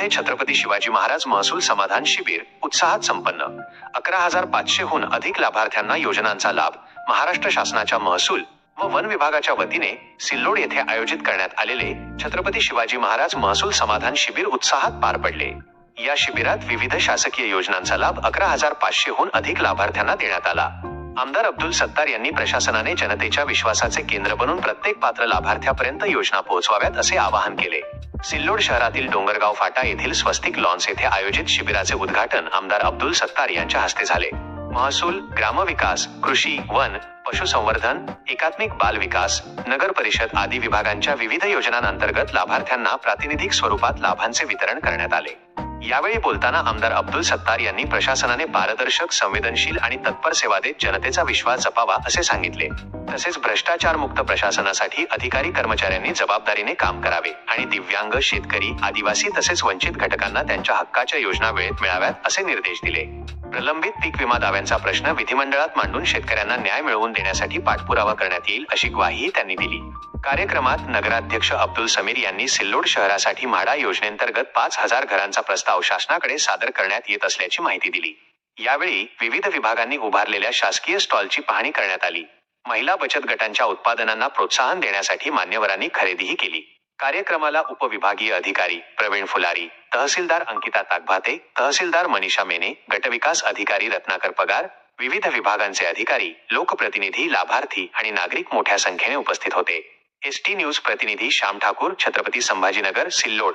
मध्ये छत्रपती शिवाजी महाराज महसूल समाधान शिबिर उत्साहात संपन्न. 11,500हून अधिक लाभार्थ्यांना योजनांचा लाभ. महाराष्ट्र शासनाच्या महसूल व वन विभागाच्या वतीने सिल्लोड येथे आयोजित करण्यात आलेले छत्रपती शिवाजी महाराज महसूल समाधान शिबिर उत्साहात पार पडले. या शिबिरात विविध शासकीय योजनांचा लाभ 11,500हून अधिक लाभार्थ्यांना देण्यात आला. आमदार अब्दुल सत्तार यांनी प्रशासनाने जनतेच्या विश्वासाचे केंद्र बनून प्रत्येक पात्र लाभार्थ्यापर्यंत योजना पोहोचवाव्यात असे आवाहन केले. सिल्लोड शहरातील डोंगरगाव फाटा येथील स्वस्तिक लॉन्स येथे आयोजित शिबिराचे उद्घाटन आमदार अब्दुल सत्तार यांच्या हस्ते झाले. महसूल, ग्रामविकास, कृषी, वन, पशुसंवर्धन, एकात्मिक बाल विकास, नगर परिषद आदी विभागांच्या विविध योजनांअंतर्गत लाभार्थ्यांना प्रातिनिधिक स्वरूपात लाभांचे वितरण करण्यात आले. यावेळी बोलताना आमदार अब्दुल सत्तार यांनी प्रशासनाने पारदर्शक, संवेदनशील आणि तत्पर सेवा देत जनतेचा विश्वास जपावा असे सांगितले. तसेच भ्रष्टाचारमुक्त प्रशासनासाठी अधिकारी कर्मचाऱ्यांनी जबाबदारीने काम करावे आणि दिव्यांग, शेतकरी, आदिवासी तसेच वंचित घटकांना त्यांच्या हक्काच्या योजना वेळेत मिळाव्यात असे निर्देश दिले. प्रलंबित पीक विमा दाव्यांचा प्रश्न विधिमंडळात मांडून शेतकऱ्यांना न्याय मिळवून देण्यासाठी पाठपुरावा करण्यात येईल अशी ग्वाहीही त्यांनी दिली. कार्यक्रमात नगराध्यक्ष अब्दुल समीर यांनी सिल्लोड शहरासाठी म्हाडा योजनेंतर्गत 5,000 घरांचा प्रस्ताव शासनाकडे सादर करण्यात येत असल्याची माहिती दिली. यावेळी विविध विभागांनी उभारलेल्या शासकीय स्टॉलची पाहणी करण्यात आली. महिला बचत गटांच्या उत्पादनांना प्रोत्साहन देण्यासाठी मान्यवरांनी खरेदीही केली. कार्यक्रमाला उपविभागीय अधिकारी प्रवीण फुलारी, तहसीलदार अंकिता ताकभाते, तहसीलदार मनीषा मेने, गटविकास अधिकारी रत्नाकर पगार, विविध विभागांचे अधिकारी, लोकप्रतिनिधी, लाभार्थी आणि नागरिक मोठ्या संख्येने उपस्थित होते. एसटी न्यूज प्रतिनिधी श्याम ठाकूर, छत्रपती संभाजीनगर, सिल्लोड.